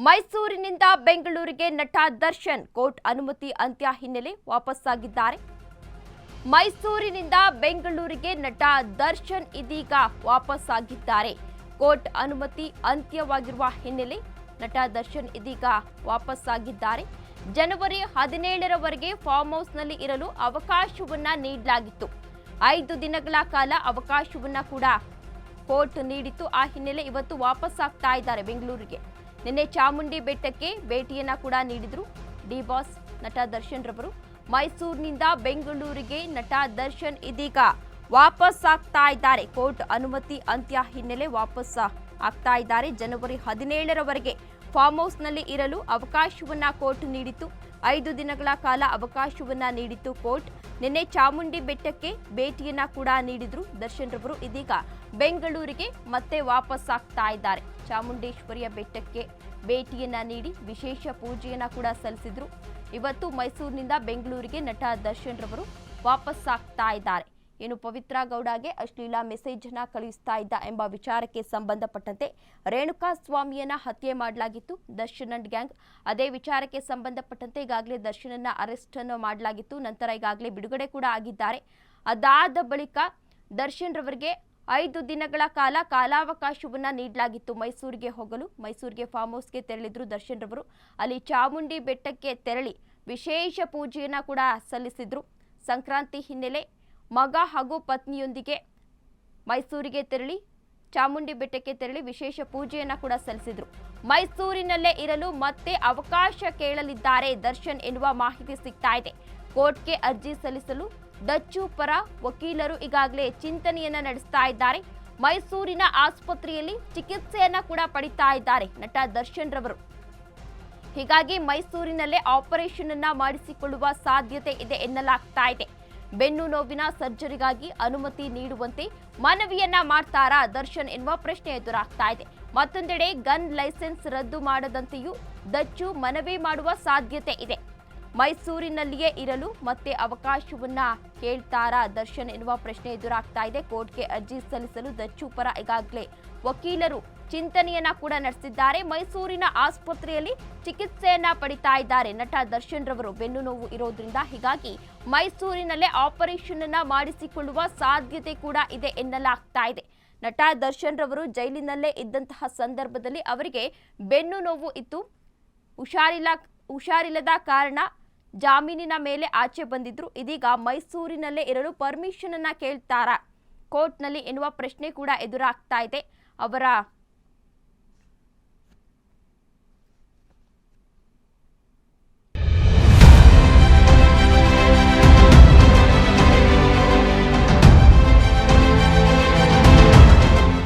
ಮೈಸೂರಿನಿಂದ ಬೆಂಗಳೂರಿಗೆ ನಟ ದರ್ಶನ್ ಕೋರ್ಟ್ ಅನುಮತಿ ಅಂತ್ಯ ಹಿನ್ನೆಲೆ ವಾಪಸ್ಸಾಗಿದ್ದಾರೆ. ಮೈಸೂರಿನಿಂದ ಬೆಂಗಳೂರಿಗೆ ನಟ ದರ್ಶನ್ ಇದೀಗ ವಾಪಸ್ಸಾಗಿದ್ದಾರೆ. ಕೋರ್ಟ್ ಅನುಮತಿ ಅಂತ್ಯವಾಗಿರುವ ಹಿನ್ನೆಲೆ ನಟ ದರ್ಶನ್ ಇದೀಗ ವಾಪಸ್ಸಾಗಿದ್ದಾರೆ. ಜನವರಿ 17ರವರೆಗೆ ಫಾರ್ಮ್ ಹೌಸ್ನಲ್ಲಿ ಇರಲು ಅವಕಾಶವನ್ನ ನೀಡಲಾಗಿತ್ತು. 5 ದಿನಗಳ ಕಾಲ ಅವಕಾಶವನ್ನ ಕೂಡ ಕೋರ್ಟ್ ನೀಡಿತ್ತು. ಆ ಹಿನ್ನೆಲೆ ಇವತ್ತು ವಾಪಸ್ಸಾಗ್ತಾ ಇದ್ದಾರೆ ಬೆಂಗಳೂರಿಗೆ. ನಿನ್ನೆ ಚಾಮುಂಡಿ ಬೆಟ್ಟಕ್ಕೆ ಭೇಟಿಯನ್ನ ಕೂಡ ನೀಡಿದ್ರು ಡಿ ಬಾಸ್ ನಟ ದರ್ಶನ್ ರವರು. ಮೈಸೂರಿನಿಂದ ಬೆಂಗಳೂರಿಗೆ ನಟ ದರ್ಶನ್ ಇದೀಗ ವಾಪಸ್ ಆಗ್ತಾ ಇದ್ದಾರೆ. ಕೋರ್ಟ್ ಅನುಮತಿ ಅಂತ್ಯ ಹಿನ್ನೆಲೆ ವಾಪಸ್ ಆಗ್ತಾ ಇದ್ದಾರೆ. ಜನವರಿ 17ರವರೆಗೆ ಫಾರ್ಮ್ ಹೌಸ್ನಲ್ಲಿ ಇರಲು ಅವಕಾಶವನ್ನ ಕೋರ್ಟ್ ನೀಡಿತ್ತು. 5 ದಿನಗಳ ಕಾಲ ಅವಕಾಶವನ್ನ ನೀಡಿತ್ತು ಕೋರ್ಟ್. ನಿನ್ನೆ ಚಾಮುಂಡಿ ಬೆಟ್ಟಕ್ಕೆ ಭೇಟಿಯನ್ನ ಕೂಡ ನೀಡಿದ್ರು ದರ್ಶನ್ ರವರು. ಇದೀಗ ಬೆಂಗಳೂರಿಗೆ ಮತ್ತೆ ವಾಪಸ್ ಆಗ್ತಾ ಇದ್ದಾರೆ. ಚಾಮುಂಡೇಶ್ವರಿಯ ಬೆಟ್ಟಕ್ಕೆ ಭೇಟಿಯನ್ನ ನೀಡಿ ವಿಶೇಷ ಪೂಜೆಯನ್ನ ಕೂಡ ಸಲ್ಲಿಸಿದ್ರು. ಇವತ್ತು ಮೈಸೂರಿನಿಂದ ಬೆಂಗಳೂರಿಗೆ ನಟ ದರ್ಶನ್ ರವರು ವಾಪಸ್ ಆಗ್ತಾ ಇದ್ದಾರೆ. ಏನು ಪವಿತ್ರ ಗೌಡಗೆ ಅಶ್ಲೀಲ ಮೆಸೇಜ್ ಅನ್ನ ಕಳುಹಿಸ್ತಾ ಇದ್ದ ಎಂಬ ವಿಚಾರಕ್ಕೆ ಸಂಬಂಧಪಟ್ಟಂತೆ ರೇಣುಕಾ ಸ್ವಾಮಿಯನ್ನ ಹತ್ಯೆ ಮಾಡಲಾಗಿತ್ತು ದರ್ಶನ್ ಅಂಡ್ ಗ್ಯಾಂಗ್. ಅದೇ ವಿಚಾರಕ್ಕೆ ಸಂಬಂಧಪಟ್ಟಂತೆ ಈಗಾಗಲೇ ದರ್ಶನನ್ನ ಅರೆಸ್ಟ್ ಅನ್ನು ಮಾಡಲಾಗಿತ್ತು. ನಂತರ ಈಗಾಗಲೇ ಬಿಡುಗಡೆ ಕೂಡ ಆಗಿದ್ದಾರೆ. ಅದಾದ ಬಳಿಕ ದರ್ಶನ್ ರವರಿಗೆ 5 ದಿನಗಳ ಕಾಲ ಕಾಲಾವಕಾಶವನ್ನ ನೀಡಲಾಗಿತ್ತು ಮೈಸೂರಿಗೆ ಹೋಗಲು. ಮೈಸೂರಿಗೆ ಫಾರ್ಮ್ ಹೌಸ್ಗೆ ತೆರಳಿದ್ರು ದರ್ಶನ್ ರವರು. ಅಲ್ಲಿ ಚಾಮುಂಡಿ ಬೆಟ್ಟಕ್ಕೆ ತೆರಳಿ ವಿಶೇಷ ಪೂಜೆಯನ್ನ ಕೂಡ ಸಲ್ಲಿಸಿದ್ರು. ಸಂಕ್ರಾಂತಿ ಹಿನ್ನೆಲೆ ಮಗ ಹಾಗೂ ಪತ್ನಿಯೊಂದಿಗೆ ಮೈಸೂರಿಗೆ ತೆರಳಿ ಚಾಮುಂಡಿ ಬೆಟ್ಟಕ್ಕೆ ತೆರಳಿ ವಿಶೇಷ ಪೂಜೆಯನ್ನ ಕೂಡ ಸಲ್ಲಿಸಿದ್ರು. ಮೈಸೂರಿನಲ್ಲೇ ಇರಲು ಮತ್ತೆ ಅವಕಾಶ ಕೇಳಲಿದ್ದಾರೆ ದರ್ಶನ್ ಎನ್ನುವ ಮಾಹಿತಿ ಸಿಗ್ತಾ ಇದೆ. ಕೋರ್ಟ್ಗೆ ಅರ್ಜಿ ಸಲ್ಲಿಸಲು ಡಚ್ಚು ಪರ ವಕೀಲರು ಈಗಾಗಲೇ ಚಿಂತನೆಯನ್ನ ನಡೆಸ್ತಾ ಇದ್ದಾರೆ. ಮೈಸೂರಿನ ಆಸ್ಪತ್ರೆಯಲ್ಲಿ ಚಿಕಿತ್ಸೆಯನ್ನ ಕೂಡ ಪಡಿತಾ ಇದ್ದಾರೆ ನಟ ದರ್ಶನ್ ರವರು. ಹೀಗಾಗಿ ಮೈಸೂರಿನಲ್ಲೇ ಆಪರೇಷನ್ ಅನ್ನ ಮಾಡಿಸಿಕೊಳ್ಳುವ ಸಾಧ್ಯತೆ ಇದೆ ಎನ್ನಲಾಗ್ತಾ ಇದೆ. ಬೆನ್ನು ನೋವಿನ ಸರ್ಜರಿಗಾಗಿ ಅನುಮತಿ ನೀಡುವಂತೆ ಮನವಿಯನ್ನ ಮಾಡ್ತಾರಾ ದರ್ಶನ್ ಎನ್ನುವ ಪ್ರಶ್ನೆ ಎದುರಾಗ್ತಾ ಇದೆ. ಮತ್ತೊಂದೆಡೆ ಗನ್ ಲೈಸೆನ್ಸ್ ರದ್ದು ಮಾಡದಂತೆಯೂ ದಚ್ಚು ಮನವಿ ಮಾಡುವ ಸಾಧ್ಯತೆ ಇದೆ. ಮೈಸೂರಿನಲ್ಲಿಯೇ ಇರಲು ಮತ್ತೆ ಅವಕಾಶವನ್ನ ಕೇಳ್ತಾರಾ ದರ್ಶನ್ ಎನ್ನುವ ಪ್ರಶ್ನೆ ಎದುರಾಗ್ತಾ ಇದೆ. ಕೋರ್ಟ್ಗೆ ಅರ್ಜಿ ಸಲ್ಲಿಸಲು ದಚ್ಚು ಪರ ಈಗಾಗಲೇ ವಕೀಲರು ಚಿಂತನೆಯನ್ನ ಕೂಡ ನಡೆಸಿದ್ದಾರೆ. ಮೈಸೂರಿನ ಆಸ್ಪತ್ರೆಯಲ್ಲಿ ಚಿಕಿತ್ಸೆಯನ್ನ ಪಡಿತಾ ಇದ್ದಾರೆ ನಟ ದರ್ಶನ್ ರವರು. ಬೆನ್ನು ನೋವು ಇರೋದ್ರಿಂದ ಹೀಗಾಗಿ ಮೈಸೂರಿನಲ್ಲೇ ಆಪರೇಷನ್ ಅನ್ನ ಮಾಡಿಸಿಕೊಳ್ಳುವ ಸಾಧ್ಯತೆ ಕೂಡ ಇದೆ ಎನ್ನಲಾಗ್ತಾ ಇದೆ. ನಟ ದರ್ಶನ್ ರವರು ಜೈಲಿನಲ್ಲೇ ಇದ್ದಂತಹ ಸಂದರ್ಭದಲ್ಲಿ ಅವರಿಗೆ ಬೆನ್ನು ನೋವು ಇತ್ತು. ಹುಷಾರಿಲ್ಲದ ಕಾರಣ ಜಾಮೀನಿನ ಮೇಲೆ ಆಚೆ ಬಂದಿದ್ರು. ಇದೀಗ ಮೈಸೂರಿನಲ್ಲೇ ಇರಲು ಪರ್ಮಿಷನ್ ಅನ್ನ ಕೇಳ್ತಾರಾ ಕೋರ್ಟ್ನಲ್ಲಿ ಎನ್ನುವ ಪ್ರಶ್ನೆ ಕೂಡ ಎದುರಾಗ್ತಾ ಇದೆ. ಅವರ